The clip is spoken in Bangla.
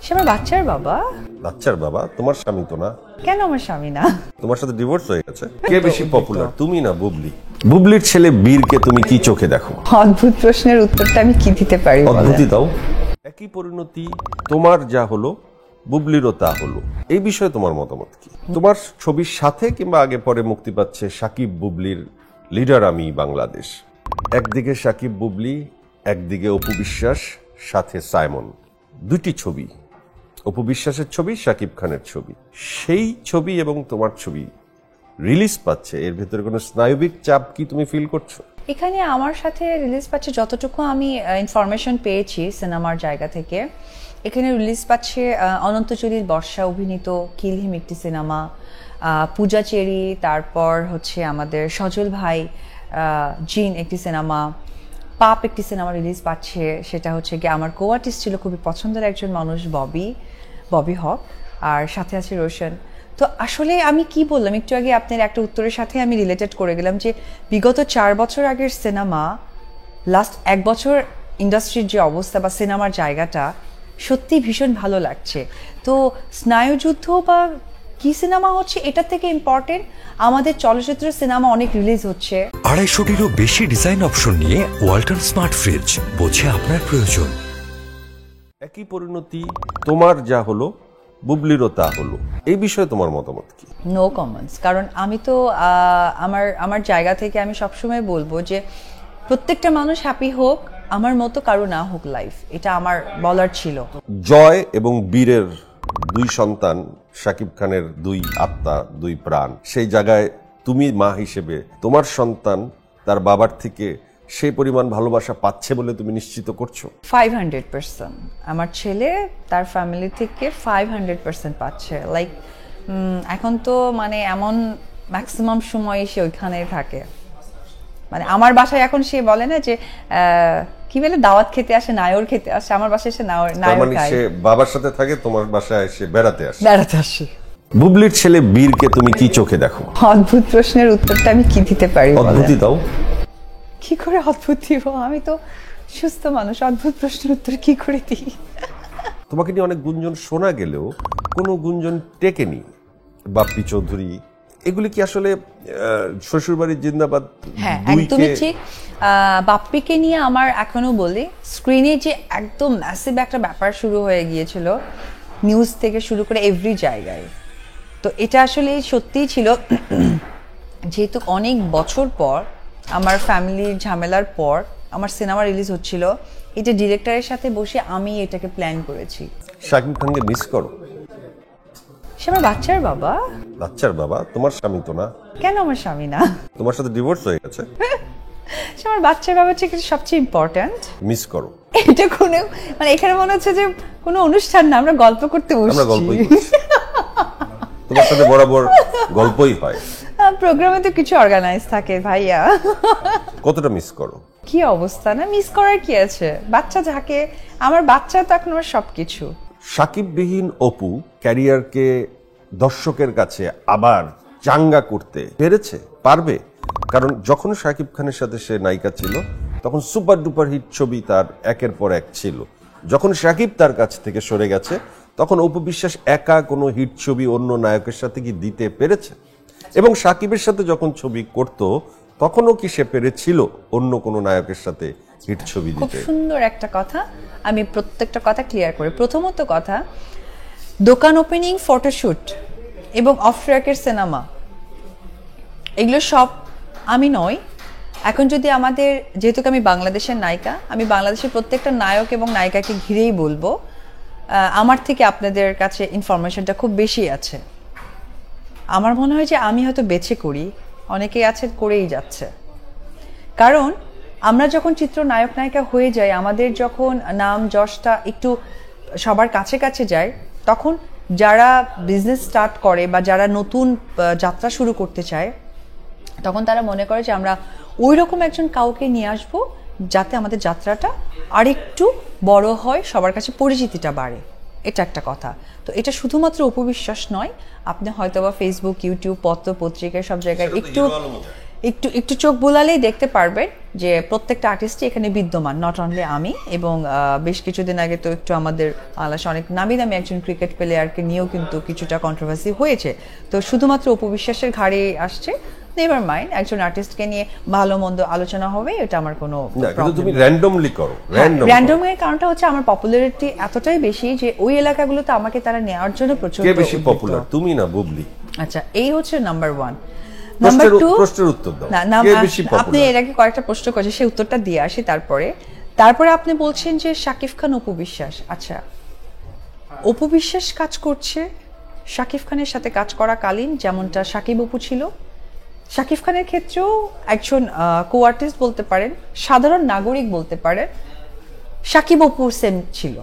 সে আমার বাচ্চার বাবা। বাচ্চার বাবা? তোমার স্বামী তো না। কেন আমার স্বামী না? তোমার সাথে ডিভোর্স হয়ে গেছে। কে বেশি পপুলার, তুমি না বুবলি? বুবলির ছেলে বীরকে তুমি কি চোখে দেখো? অদ্ভুত প্রশ্নের উত্তরটা আমি কি দিতে পারি? অদ্ভুতই দাও। একই পরিণতি তোমার যা হলো বুবলিরও তা হলো, এই বিষয়ে তোমার মতামত কি? তোমার ছবির সাথে কিংবা আগে পরে মুক্তি পাচ্ছে সাকিব বুবলির লিডার আমি বাংলাদেশ। একদিকে সাকিব বুবলি, একদিকে অপু বিশ্বাস, সাথে সাইমন। দুটি ছবি, অপু বিশ্বাসের ছবি, সাকিব খানের ছবি। সেই ছবি এবং তোমার ছবি রিলিজ পাচ্ছে, এর ভেতরে কোনো স্নায়বিক চাপ কি তুমি ফিল করছো? এখানে আমার সাথে রিলিজ পাচ্ছে, যতটুকু আমি ইনফরমেশন পেয়েছি সিনেমার জায়গা থেকে, এখানে রিলিজ পাচ্ছে অনন্ত চুরির বর্ষা অভিনীত কিল হিম একটি সিনেমা, পূজা চেরি, তারপর হচ্ছে আমাদের সজল ভাই জিন একটি সিনেমা, পাপ একটি সিনেমা রিলিজ পাচ্ছে। সেটা হচ্ছে গিয়ে আমার কো আর্টিস্ট ছিল খুবই পছন্দের একজন মানুষ, ববি হক, আর সাথে আছে রোশন। তো আসলে আমি কি বললাম একটু আগে আপনার একটা উত্তরের সাথে আমি রিলেটেড করে গেলাম যে বিগত 4 বছর আগের সিনেমা, লাস্ট 1 বছর ইন্ডাস্ট্রির যে অবস্থা বা সিনেমার জায়গাটা সত্যি ভীষণ ভালো লাগছে। তো স্নায়ুযুদ্ধ বা কি সিনেমা হচ্ছে এটা থেকে ইম্পর্টেন্ট আমাদের চলচ্চিত্র সিনেমা অনেক রিলিজ হচ্ছে। 250-টিরও বেশি ডিজাইন অপশন নিয়ে ওয়ালটন স্মার্ট ফ্রিজ, বোঝে আপনার প্রয়োজন। একই পরিণতি তোমার যা হলো বুবলিরও তা হলো, এই বিষয়ে তোমার মতামত কি? No comments. কারণ আমি তো আমার জায়গা থেকে আমি সবসময় বলবো যে প্রত্যেকটা মানুষ হ্যাপি হোক, আমার মতো কারো না হোক লাইফ, এটা আমার বলার ছিল। জয় এবং বীরের দুই সন্তান, সাকিব খানের দুই আত্মা, দুই প্রাণ, সেই জায়গায় তুমি মা হিসেবে তোমার সন্তান তার বাবার থেকে সেই পরিমাণ ভালোবাসা পাচ্ছে বলে তুমি নিশ্চিত করছো? 500% আমার ছেলে তার ফ্যামিলি থেকে 500% পাচ্ছে। লাইক এখন তো মানে এমন ম্যাক্সিমাম সময় সে ওইখানেই থাকে। মানে আমার বাসায় এখন সে বলে না যে কি বলে দাওয়াত খেতে আসে, নায়র খেতে আসে, আমার বাসায় এসে নায়র খায়। সে বাবার সাথে থাকে, তোমার বাসায় এসে বেড়াতে আসে। আসে। বুবলির ছেলে বীরকে তুমি কি চোখে দেখো? অদ্ভুত প্রশ্নের উত্তরটা আমি কি দিতে পারি? অদ্ভুতই দাও। কি করে অদ্ভুত দিব? আমি তো সুস্থ মানুষ, অদ্ভুত প্রশ্নের উত্তর কি করে দিই? তোমাকে নিয়ে অনেক গুঞ্জন শোনা গেলেও কোনো গুঞ্জন টেকেনি। বাপ্পি চৌধুরী, এগুলি কি আসলে শ্বশুরবাড়ির জিন্দাবাদ? হ্যাঁ, একদমই ঠিক। বাপ্পিকে নিয়ে আমার এখনো বলি, স্ক্রিনে যে একদম ম্যাসিভ একটা ব্যাপার শুরু হয়ে গিয়েছিল, নিউজ থেকে শুরু করে এভরি জায়গায়। তো এটা আসলে সত্যিই ছিল, যেহেতু অনেক বছর পর আমার ফ্যামিলির ঝামেলার পর আমার সিনেমা রিলিজ হচ্ছিল, এটা ডিরেক্টরের সাথে বসে আমি এটাকে প্ল্যান করেছি। শাকিব খানকে মিস করো? সে আমার বাচ্চার বাবা। বাচ্চার বাবা? তোমার স্বামী তো না। কেন আমার স্বামী না? তোমার সাথে ডিভোর্স হয়ে গেছে। সে আমার বাচ্চার বাবা হচ্ছে সবচেয়ে ইম্পর্টেন্ট। মিস করো? এটা কোনো মানে এখানে মনে হচ্ছে যে কোনো অনুষ্ঠান না, আমরা গল্প করতে বসছি। আমরা গল্পই করছি। তোমার সাথে বরাবর গল্পই হয়। প্রোগ্রামে তো কিছু অর্গানাইজ থাকে ভাইয়া। কতটা মিস করো? কি অবস্থা, না মিস করার কি আছে? বাচ্চা থাকে, আমার বাচ্চা তো এখন আমার সবকিছু। সাকিববিহীন অপু ক্যারিয়ারকে দর্শকের কাছে আবার চাঙ্গা করতে পেরেছে, পারবে? কারণ যখন সাকিব খানের সাথে সে নায়িকা ছিল তখন সুপার ডুপার হিট ছবি তার একের পর এক ছিল। যখন সাকিব তার কাছ থেকে সরে গেছে তখন অপু বিশ্বাস একা কোনো হিট ছবি অন্য নায়কের সাথে কি দিতে পেরেছে? এবং সাকিবের সাথে যখন ছবি করত তখনও কি সে পেরেছিল অন্য কোনো নায়কের সাথে হিট ছবি দিতে? খুব সুন্দর একটা কথা, আমি প্রত্যেকটা কথা ক্লিয়ার করি। প্রথমত কথা, দোকান ওপেনিং, ফটোশুট এবং অফ ট্র্যাকের সিনেমা, এগুলো সব আমি নই। এখন যদি আমাদের, যেহেতু আমি বাংলাদেশের নায়িকা, আমি বাংলাদেশের প্রত্যেকটা নায়ক এবং নায়িকাকে ঘিরেই বলবো, আমার থেকে আপনাদের কাছে ইনফরমেশনটা খুব বেশি আছে। আমার মনে হয় যে আমি হয়তো বেছে করি, অনেকেই আছে করেই যাচ্ছে। কারণ আমরা যখন চিত্র নায়ক নায়িকা হয়ে যাই, আমাদের যখন নাম যশটা একটু সবার কাছে কাছে যায়, তখন যারা বিজনেস স্টার্ট করে বা যারা নতুন যাত্রা শুরু করতে চায়, তখন তারা মনে করে যে আমরা ওই রকম একজন কাউকে নিয়ে আসবো যাতে আমাদের যাত্রাটা আরেকটু বড় হয়, সবার কাছে পরিচিতিটা বাড়ে। এটা একটা কথা। তো এটা শুধুমাত্র অপু বিশ্বাস নয়, আপনি হয়তো বা ফেসবুক, ইউটিউব, পত্র পত্রিকায় সব জায়গায় একটু একটু চোখ বোলালেই দেখতে পারবেন যে প্রত্যেকটা আর্টিস্টই এখানে বিদ্যমান, নট অনলি আমি। এবং বেশ কিছুদিন আগে তো একটু আমাদের বাংলাদেশে অনেক নামি দামি একজন ক্রিকেট প্লেয়ারকে নিয়েও কিন্তু কিছুটা কন্ট্রোভার্সি হয়েছে। তো শুধুমাত্র অপু বিশ্বাসের ঘাড়ে আসছে, নেভার মাইন্ড, একজন আর্টিস্টকে নিয়ে ভালো মন্দ আলোচনা হবে, এটা আমার কোনো না, কিন্তু তুমি র্যান্ডমলি করো, র্যান্ডম এর কারণটা হচ্ছে আমার পপুলারিটি এতটাই বেশি যে ওই এলাকাগুলোতে আমাকে তারা নেওয়ার জন্য প্রচুর। কে বেশি পপুলার, তুমি না বুবলি? আচ্ছা, এই হচ্ছে নাম্বার 1। নাম্বার 2, প্রশ্নের উত্তর দাও, না কে বেশি পপুলার? আপনি এর আগে কয়েকটা প্রশ্ন করেছেন, সেই উত্তরটা দিয়ে আসি। তারপরে আপনি বলছেন যে শাকিব খান, অপু বিশ্বাস। আচ্ছা, অপু বিশ্বাস কাজ করছে শাকিব খানের সাথে কাজ করাকালীন যেমনটা শাকিব অপু ছিল, শাকিব খানের ক্ষেত্রেও একজন কো আর্টিস্ট বলতে পারেন, সাধারণ নাগরিক বলতে পারেন, শাকিব অপুর সেম ছিল।